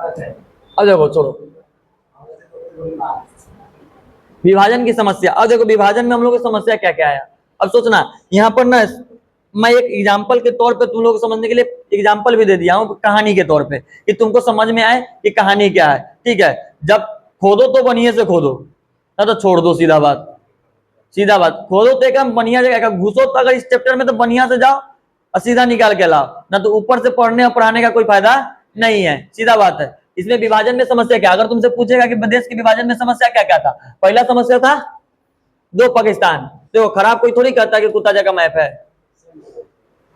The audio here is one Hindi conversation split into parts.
अब देखो छोड़ो विभाजन की समस्या। अब देखो विभाजन में हम लोग की समस्या क्या क्या है। अब सोचना यहाँ पर ना मैं एक एग्जाम्पल के तौर पे तुम लोग को समझने के लिए एग्जाम्पल भी दे दिया हूँ कहानी के तौर पे कि तुमको समझ में आए कि कहानी क्या है। ठीक है, जब खोदो तो बढ़िया से खोदो, ना तो छोड़ दो। सीधा बात, सीधा बात। खोदो तो एकदम बढ़िया जगह, घुसो तो अगर इस चैप्टर में तो बढ़िया से जाओ और सीधा निकाल के लाओ, ना तो ऊपर से पढ़ने और पढ़ाने का कोई फायदा नहीं है। सीधा बात है। इसमें विभाजन में समस्या क्या, अगर तुमसे पूछेगा कि देश के विभाजन में समस्या क्या क्या था, पहला समस्या था दो पाकिस्तान। देखो खराब कोई थोड़ी कहता है कि कुत्ता जगह मैप है,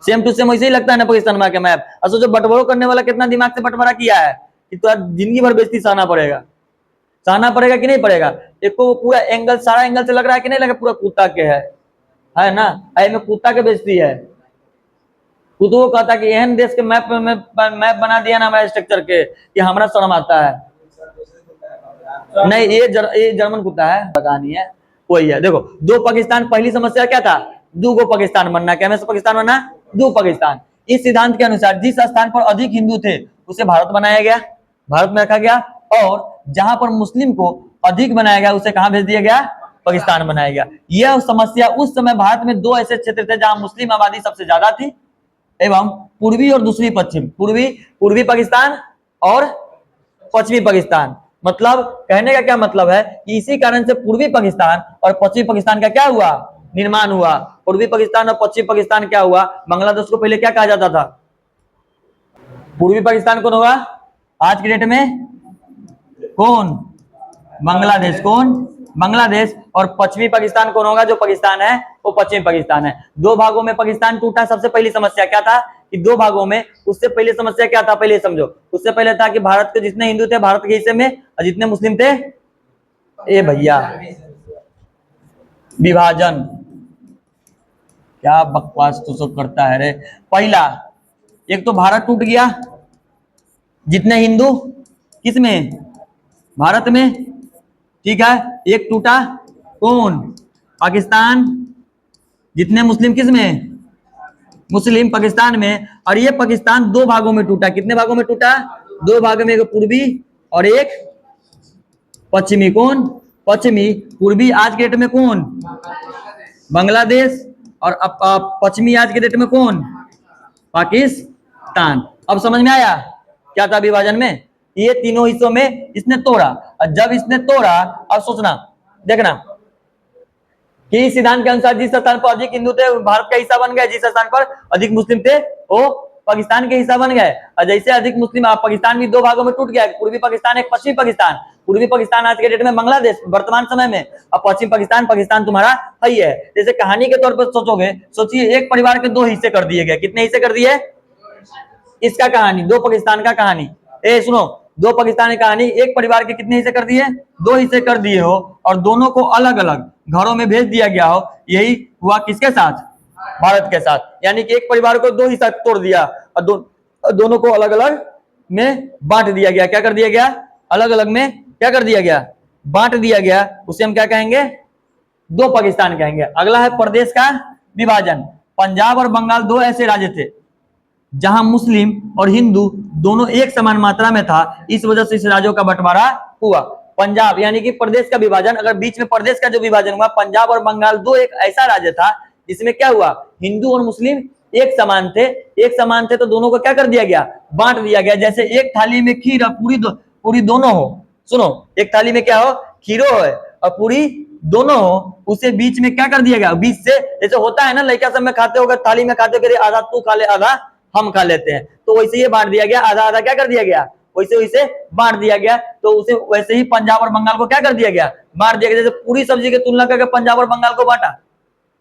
सेम टू सेम वैसे ही लगता है ना पाकिस्तान के मैप। असो जो बंटवारा करने वाला कितना दिमाग से बंटवारा किया है कि तो जिंदगी भर बेइज्जती सहना पड़ेगा, सहना पड़ेगा कि नहीं पड़ेगा। एक को पूरा एंगल, सारा एंगल से लग रहा है कि नहीं लगा पूरा कुत्ता के है ना। में कुत्ता के बेइज्जती है। कुत्तों कहता कि एहन देश के मैप में मैप बना दिया ना हमारे स्ट्रक्चर के कि हमारा शर्म आता है। नहीं ये जर्मन कुत्ता है, पता नहीं है वही है। देखो दो पाकिस्तान, पहली समस्या क्या था, दो गो पाकिस्तान बनना। क्या में से पाकिस्तान बनना, दो पाकिस्तान। इस सिद्धांत के अनुसार जिस स्थान पर अधिक हिंदू थे उसे भारत बनाया गया, भारत में रखा गया, और जहां पर मुस्लिम को अधिक बनाया गया उसे कहां भेज दिया गया, पाकिस्तान बनाया गया। यह समस्या उस समय भारत में दो ऐसे क्षेत्र थे जहां मुस्लिम आबादी सबसे ज्यादा थी एवं पूर्वी और दूसरी पश्चिम, पूर्वी पाकिस्तान और पश्चिमी पाकिस्तान। मतलब कहने का क्या मतलब है कि इसी कारण से पूर्वी पाकिस्तान और पश्चिमी पाकिस्तान का क्या हुआ, निर्माण हुआ। पूर्वी पाकिस्तान और पश्चिमी पाकिस्तान क्या हुआ, बांग्लादेश को पहले क्या कहा जाता था, पूर्वी पाकिस्तान कौन होगा आज की डेट में, कौन, बांग्लादेश, कौन, बांग्लादेश। और पश्चिमी पाकिस्तान कौन होगा, जो पाकिस्तान है वो पश्चिमी पाकिस्तान है। दो भागों में पाकिस्तान टूटा। सबसे पहली समस्या क्या था कि दो भागों में, उससे पहले समस्या क्या था पहले समझो। उससे पहले था कि भारत के जितने हिंदू थे भारत के हिस्से में और जितने मुस्लिम थे, ए भैया विभाजन क्या बकवास तू सब करता है रे। पहला एक तो भारत टूट गया, जितने हिंदू किसमें, भारत में, ठीक है। एक टूटा कौन, पाकिस्तान, जितने मुस्लिम किसमें, मुस्लिम पाकिस्तान में। और ये पाकिस्तान दो भागों में टूटा। कितने भागों में टूटा, दो भागों में, एक पूर्वी और एक पश्चिमी। कौन, पश्चिमी। पूर्वी आज के डेट में कौन, बांग्लादेश, और पश्चिमी आज के डेट में कौन, पाकिस्तान। अब समझ में आया क्या था विभाजन में, ये तीनों हिस्सों में इसने तोड़ा। और जब इसने तोड़ा, अब सोचना देखना कि इस सिद्धांत के अनुसार जिस स्थान पर अधिक हिंदू थे भारत का हिस्सा बन गए, जिस स्थान पर अधिक मुस्लिम थे वो पाकिस्तान के हिस्सा बन गए। और जैसे अधिक मुस्लिम, पाकिस्तान भी दो भागों में टूट गया, पूर्वी पाकिस्तान एक पश्चिमी पाकिस्तान। पूर्वी पाकिस्तान आज के डेट में बांग्लादेश वर्तमान समय में, और पश्चिम पाकिस्तान, पाकिस्तान तुम्हारा है ही है। जैसे कहानी के तौर पर सोचोगे, सोचिए एक परिवार के दो हिस्से कर दिए गए। कितने हिस्से कर दिए, इसका कहानी दो पाकिस्तान का कहानी, सुनो, दो पाकिस्तान की कहानी, एक परिवार के कितने हिस्से कर दिए, दो हिस्से कर दिए हो, और दोनों को अलग अलग घरों में भेज दिया गया हो। यही हुआ किसके साथ, भारत के साथ। यानी कि एक परिवार को दो हिस्सा तोड़ दिया और दोनों को अलग अलग में बांट दिया गया। क्या कर दिया गया, अलग अलग में क्या कर दिया गया, बांट दिया गया। उसे हम क्या कहेंगे, दो पाकिस्तान कहेंगे। अगला है प्रदेश का विभाजन। पंजाब और बंगाल दो ऐसे राज्य थे जहां मुस्लिम और हिंदू दोनों एक समान मात्रा में था। इस वजह से इस राज्यों का बंटवारा हुआ। पंजाब यानी कि प्रदेश का विभाजन, अगर बीच में प्रदेश का जो विभाजन हुआ, पंजाब और बंगाल दो एक ऐसा राज्य था जिसमें क्या हुआ, हिंदू और मुस्लिम एक समान थे। एक समान थे तो दोनों को क्या कर दिया गया, बांट दिया गया। जैसे एक थाली में खीर और पूरी दोनों हो। सुनो, एक थाली में क्या हो, खीरो है और पूरी दोनों हो, उसे बीच में क्या कर दिया गया, बीच से, जैसे होता है ना लड़का सब में खाते होगा, थाली में खाते हो, आधा तू खा ले आधा हम खा लेते हैं, तो वैसे ये बांट दिया गया, आधा आधा क्या कर दिया गया, वैसे वैसे बांट दिया गया। तो उसे वैसे ही पंजाब और बंगाल को क्या कर दिया गया, बांट दिया गया। जैसे पूरी सब्जी की तुलना करके पंजाब और बंगाल को बांटा,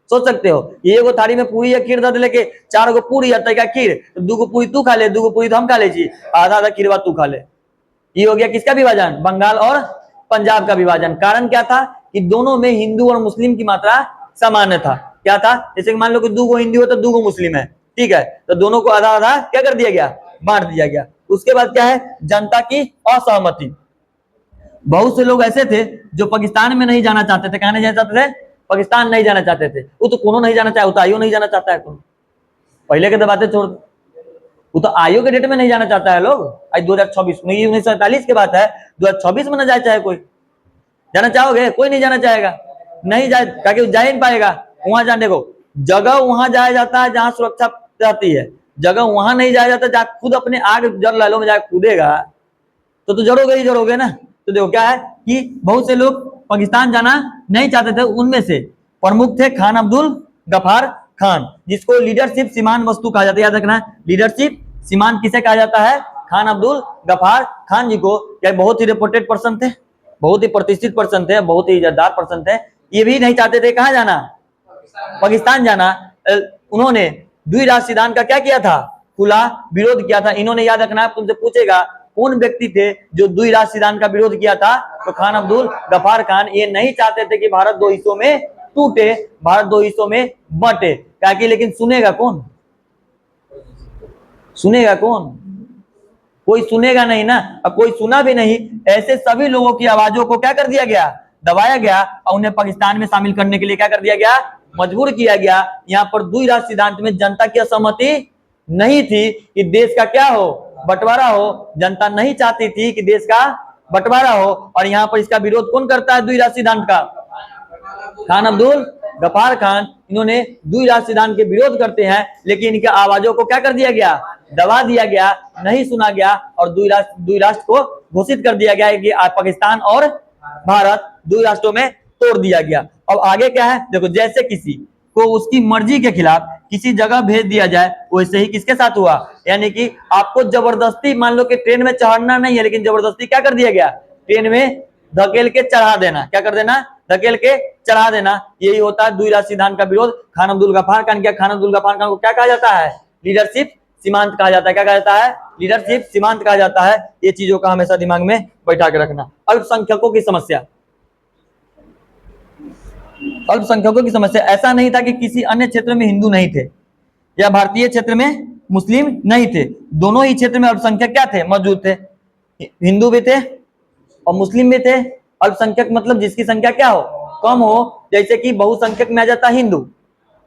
सोच सकते हो। ये वो थाली में पूरी या खीर दे लेके, चार गो पूरी या तरीका खीर, तो दो गो पूरी तू खा ले, दो गो पूरी तो हम खा ले जी, आधा आधा खीरवा तू खा ले। ये हो गया किसका विभाजन, बंगाल और पंजाब का विभाजन। कारण क्या था कि दोनों में हिंदू और मुस्लिम की मात्रा समान था। क्या था, जैसे मान लो कि दो गो हिंदू है तो दो गो मुस्लिम है, ठीक है, तो दोनों को आधा आधा क्या कर दिया गया, बांट दिया गया। उसके बाद क्या है, जनता की असहमति। बहुत से लोग ऐसे थे जो पाकिस्तान में नहीं जाना चाहते थे। कहां नहीं जाना चाहते थे, पाकिस्तान नहीं जाना चाहते थे। वो तो कोनो नहीं जाना चाहे, उताइयो नहीं जाना चाहता है कौन, पहले के तो बातें छोड़, वो तो आयोग के डेट में नहीं जाना चाहता है लोग। आज 2024 में, ये 1947 की बात है, 2026 में ना जाए चाहे कोई। जाना चाहोगे? कोई नहीं जाना चाहेगा, नहीं जाए, ताकि जा ही नहीं पाएगा वहां जाने को। जगह वहां जाया जाता है जहां सुरक्षा रहती है, जगह वहां नहीं जाया जाता जहां खुद अपने आग जल लालो में जाकर कूदेगा तो जरोगे ही जरोगे ना। तो देखो क्या है कि बहुत से लोग पाकिस्तान जाना नहीं चाहते थे, उनमें से प्रमुख थे खान अब्दुल गफार खान, जिसको लीडरशिप सीमान वस्तु कहा जाता है। याद रखना, लीडरशिप सीमान किसे कहा जाता है? खान अब्दुल गफार खान जी को। क्या बहुत ही रिपोर्टेड पर्सन थे, बहुत ही प्रतिष्ठित पर्सन थे, बहुत ही इज्जतदार पर्सन थे। ये भी नहीं चाहते थे कहाँ जाना? पाकिस्तान जाना। उन्होंने द्विराष्ट्र सिद्धांत का क्या किया था? खुला विरोध किया था इन्होंने। याद रखना, तुमसे पूछेगा कौन व्यक्ति थे जो द्विराष्ट्र सिद्धांत का विरोध किया था, तो खान अब्दुल गफार खान। ये नहीं चाहते थे कि भारत दो हिस्सों में टूटे, भारत दो हिस्सों में बंटे। क्या कि लेकिन सुनेगा कौन? सुनेगा कौन? कोई सुनेगा नहीं ना। अब कोई सुना भी नहीं, ऐसे सभी लोगों की आवाजों को क्या कर दिया गया? दबाया गया और उन्हें पाकिस्तान में शामिल करने के लिए क्या कर दिया गया? मजबूर किया गया। यहाँ पर द्विराष्ट्र सिद्धांत में जनता की असहमति नहीं थी कि देश का क्या हो? बंटवारा हो। जनता नहीं चाहती थी कि देश का बंटवारा हो। और यहाँ पर इसका विरोध कौन करता है द्विराष्ट्र सिद्धांत का? खान अब्दुल गफार खान। इन्होंने द्विराष्ट्र सिद्धांत के विरोध करते हैं, लेकिन इनकी आवाजों को क्या कर दिया गया? दबा दिया गया, नहीं सुना गया और द्विराष्ट्र को घोषित कर दिया गया कि पाकिस्तान और भारत द्विराष्ट्रों में तोड़ दिया गया। अब आगे क्या है देखो, जैसे किसी को उसकी मर्जी के खिलाफ किसी जगह भेज दिया जाए, वैसे ही किसके साथ हुआ? यानी कि आपको जबरदस्ती, मान लो कि ट्रेन में चढ़ना नहीं है, लेकिन जबरदस्ती क्या कर दिया गया? ट्रेन में धकेल के चढ़ा देना। क्या कर देना? धकेल के चढ़ा देना। यही होता है द्विराष्ट्र सिद्धांत का विरोध। खान अब्दुल गफार खान किया। खान अब्दुल गफार खान को क्या कहा जाता है? लीडरशिप सीमांत कहा जाता है। क्या कहा जाता है? लीडरशिप सीमांत कहा जाता है। ये चीजों का हमेशा दिमाग में बैठा के रखना। अल्पसंख्यकों की समस्या, अल्पसंख्यकों की समस्या। ऐसा नहीं था कि किसी अन्य क्षेत्र में हिंदू नहीं थे या भारतीय क्षेत्र में मुस्लिम नहीं थे, दोनों ही क्षेत्र में अल्पसंख्यक क्या थे? मौजूद थे। हिंदू भी थे और मुस्लिम भी थे। अल्पसंख्यक मतलब जिसकी संख्या क्या हो? कम हो। जैसे कि बहुसंख्यक में आ जाता है हिंदू,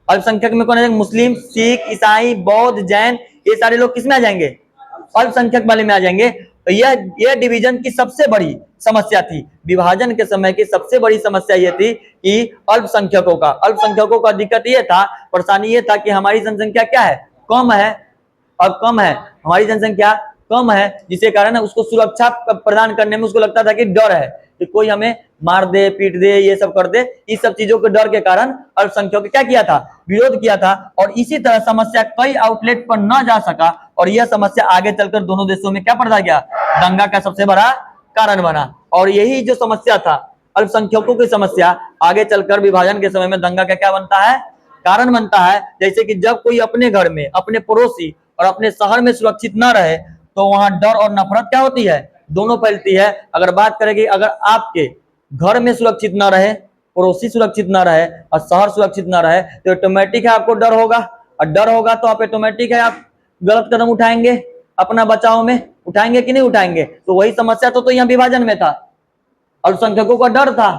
अल्पसंख्यक में कौन आ जाएगा? मुस्लिम, सिख, ईसाई, बौद्ध, जैन। ये सारे लोग किस में आ जाएंगे? अल्पसंख्यक वाले में आ जाएंगे। तो यह डिवीजन की सबसे बड़ी समस्या थी। विभाजन के समय की सबसे बड़ी समस्या यह थी कि अल्पसंख्यकों का दिक्कत यह था, परेशानी यह था कि हमारी जनसंख्या क्या है? कम है। अब कम है, हमारी जनसंख्या कम है, जिसके कारण उसको सुरक्षा प्रदान करने में उसको लगता था कि डर है कि कोई हमें मार दे, पीट दे, ये सब कर दे। इस सब चीजों के डर के कारण अल्पसंख्यकों ने क्या किया था? विरोध किया था। और इसी तरह समस्या कई आउटलेट पर न जा सका और यह समस्या आगे चलकर दोनों देशों में क्या पड़ता गया? दंगा का सबसे बड़ा कारण बना। और यही जो समस्या था, अल्पसंख्यकों की समस्या, आगे चलकर विभाजन के समय में दंगा का क्या बनता है? कारण बनता है। जैसे कि जब कोई अपने घर में, अपने पड़ोसी और अपने शहर में सुरक्षित न रहे, तो वहां डर और नफरत क्या होती है? दोनों फैलती है। अगर बात करें कि अगर आपके घर में सुरक्षित न रहे, पड़ोसी सुरक्षित न रहे और शहर सुरक्षित न रहे, तो ऑटोमेटिक है आपको डर होगा। और डर होगा तो आप ऑटोमेटिक है आप गलत कदम उठाएंगे, अपना बचाव में उठाएंगे कि नहीं उठाएंगे? तो वही समस्या तो यहाँ विभाजन में था। अल्पसंख्यकों का डर था।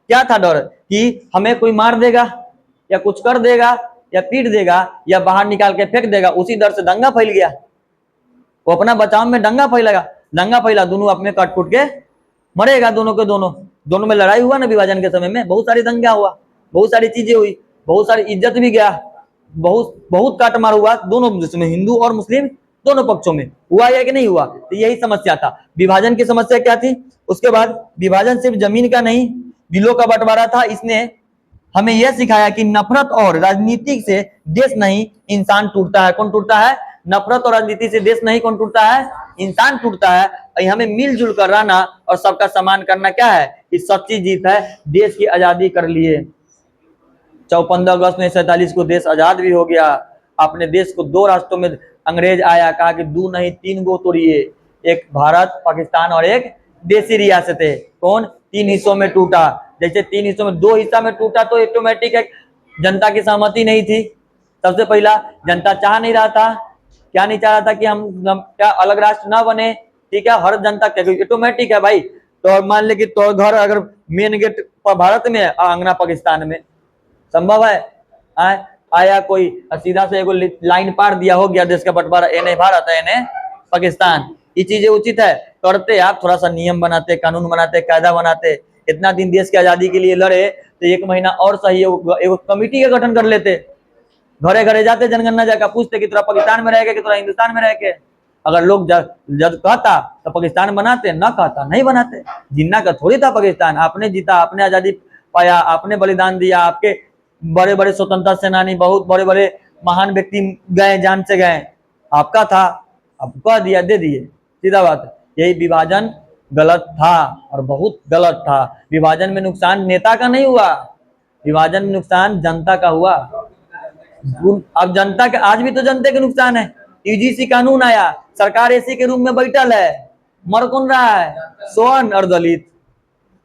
क्या था डर? कि हमें कोई मार देगा या कुछ कर देगा या पीट देगा या बाहर निकाल के फेंक देगा। उसी डर से दंगा फैल गया। वो अपना बचाव में दंगा फैलेगा, दंगा फैला, दोनों अपने काट कूट के मरेगा, दोनों के दोनों में लड़ाई हुआ ना विभाजन के समय में। बहुत सारी दंगा हुआ, बहुत सारी चीजें हुई, बहुत सारी इज्जत भी गया, बहुत काट मार हुआ दोनों देशों में, हिंदू और मुस्लिम दोनों पक्षों में। हुआ या कि नहीं हुआ? तो यही समस्या था। विभाजन की समस्या क्या थी? उसके बाद विभाजन सिर्फ जमीन का नहीं, दिलों का बंटवारा था। इसने हमें यह सिखाया कि नफरत और राजनीति से देश नहीं इंसान टूटता है। कौन टूटता है? नफरत और राजनीति से देश नहीं कौन टूटता है? इंसान टूटता है। हमें मिलजुल कर रहना और सबका सम्मान करना क्या है? इस सच्ची जीत है। देश की आजादी कर लिए 15 अगस्त 1947 को देश आजाद भी हो गया। अपने देश को दो राष्ट्रों में अंग्रेज आया, कहा कि 2 नहीं 3 गो तोड़िए, एक भारत पाकिस्तान और एक देसी रियासत है। कौन? 3 हिस्सों में टूटा। जैसे 3 हिस्सों में 2 हिस्सा में टूटा तो ऑटोमेटिक है जनता की सहमति नहीं थी। सबसे पहला जनता चाह नहीं रहा था, क्या नहीं चाह रहा था कि हम क्या अलग राष्ट्र ना बने। ठीक है, हर जनता ऑटोमेटिक है भाई। तो मान ले कि तो घर अगर मेन गेट भारत में है, आंगना पाकिस्तान में, संभव है? आया कोई सीधा से एगो लाइन पार दिया, हो गया देश का बंटवारा, एने भारत है एने पाकिस्तान। ये चीजें उचित है? करते आप थोड़ा सा नियम बनाते, कानून बनाते, कायदा बनाते। इतना दिन देश की आजादी के लिए लड़े तो 1 महीना और सही एगो कमिटी का गठन कर लेते, घरे घरे जाते, जनगणना जाकर पूछते कि तोरा पाकिस्तान में रह के, तोरा हिंदुस्तान में रह के। अगर लोग जब कहता तो पाकिस्तान बनाते, ना कहता नहीं बनाते। जिन्ना का थोड़ी था पाकिस्तान, आपने जीता, आपने आजादी पाया, आपने बलिदान दिया, आपके बड़े बड़े स्वतंत्रता सेनानी, बहुत बड़े बड़े महान व्यक्ति गए, जान से गए, आपका था, अब कह दिया, दे दिए, सीधा बात है। यही विभाजन गलत था और बहुत गलत था। विभाजन में नुकसान नेता का नहीं हुआ, विभाजन में नुकसान जनता का हुआ। अब जनता के, आज भी तो जनता के नुकसान है। यूजीसी कानून आया, सरकार एसी के रूम में बैठल है, मर कौन रहा है? स्वर्ण और दलित।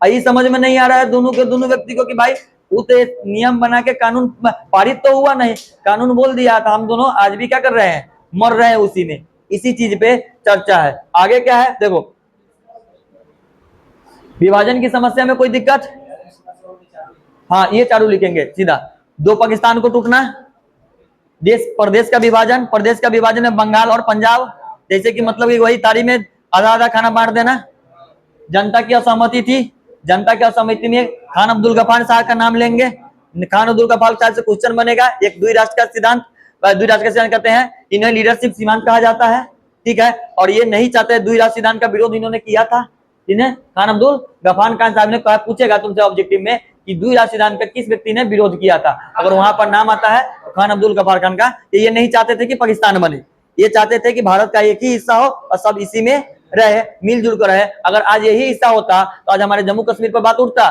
यही समझ में नहीं आ रहा है दोनों के दोनों व्यक्ति को कि भाई वो तो नियम बना के कानून पारित तो हुआ नहीं, कानून बोल दिया था, हम दोनों आज भी क्या कर रहे हैं? मर रहे हैं उसी में। इसी चीज पे चर्चा है। आगे क्या है देखो, विभाजन की समस्या में कोई दिक्कत? हाँ, ये चारों लिखेंगे सीधा। 2 पाकिस्तान को टूटना, देश प्रदेश का विभाजन, प्रदेश का विभाजन है बंगाल और पंजाब, जैसे कि मतलब कि वही थाली में आधा आधा खाना बांट देना। जनता की असहमति थी, जनता की असहमति में खान अब्दुल गफ्फार साहब का नाम लेंगे। खान अब्दुल गफ्फार साहब से क्वेश्चन बनेगा, एक द्विराष्ट्र का सिद्धांत, द्विराष्ट्र का सिद्धांत कहते हैं, इन्हें लीडरशिप सिद्धांत कहा जाता है, ठीक है। और ये नहीं चाहते द्विराष्ट्र सिद्धांत का विरोध इन्होंने किया था, इन्हें खान अब्दुल गफ्फार खान साहब ने कहा, पूछेगा तुमसे ऑब्जेक्टिव में कि द्विराष्ट्र सिद्धांत का किस व्यक्ति ने विरोध किया था, अगर वहां पर नाम आता है तो खान अब्दुल गफ्फार खान का। ये नहीं चाहते थे कि पाकिस्तान बने, ये चाहते थे कि भारत का एक ही हिस्सा हो और सब इसी में रहे, मिलजुल कर रहे। अगर आज यही हिस्सा होता तो आज हमारे जम्मू कश्मीर पर बात उठता,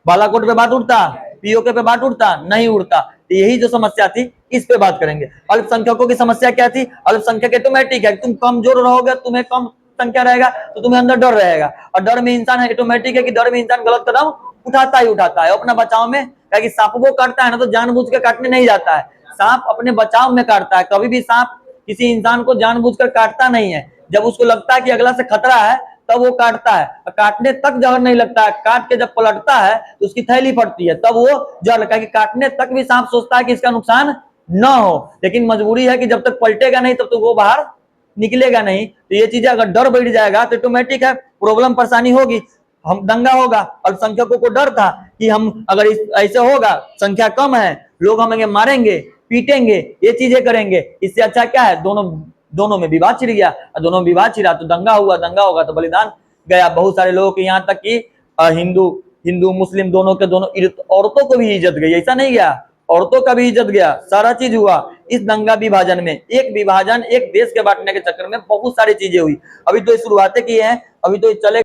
बालाकोट पे बात उठता, पीओके पे बात उठता? नहीं उठता। तो यही जो समस्या थी इस पे बात करेंगे। अल्पसंख्यकों की समस्या क्या थी? अल्पसंख्यक ऑटोमेटिक है, तुम कमजोर रहोगे, तुम्हें कम संख्या रहेगा तो तुम्हें अंदर डर रहेगा, और डर में इंसान है ऑटोमेटिक है कि डर में इंसान गलत कदम उठाता ही उठाता है अपना बचाव में। क्या सांप को काटता है ना तो जानबूझ के काटने नहीं जाता है, सांप अपने बचाव में काटता है। कभी भी सांप किसी इंसान को जानबूझकर काटता नहीं है, जब उसको लगता है कि अगला से खतरा है तब वो काटता है। काटने तक जहर नहीं लगता है, काट के जब पलटता है तो उसकी थैली फटती है, तब वो जहर लगता है। कि काटने तक भी सांप सोचता है कि इसका नुकसान न हो, लेकिन मजबूरी है कि जब तक पलटेगा नहीं तब तक वो बाहर निकलेगा नहीं। तो ये चीजें अगर डर बैठ जाएगा तो ऑटोमेटिक है प्रॉब्लम, परेशानी होगी, हम दंगा होगा। अल्पसंख्यकों को डर था कि हम अगर ऐसे होगा, संख्या कम है, लोग हमें मारेंगे, पीटेंगे, ये चीजें करेंगे, इससे अच्छा क्या है दोनों में विवाद छिड़ गया, और दोनों में विवाद छिड़ा तो दंगा हुआ, दंगा होगा तो बलिदान गया बहुत सारे लोगों के, यहाँ तक कि हिंदू मुस्लिम दोनों के दोनों, औरतों को भी इज्जत गई, ऐसा नहीं गया, औरतों का भी इज्जत गया, सारा चीज हुआ इस दंगा विभाजन में। एक विभाजन, एक देश के बांटने के चक्कर में बहुत सारी चीजें हुई। अभी तो शुरुआतें की है, अभी तो चले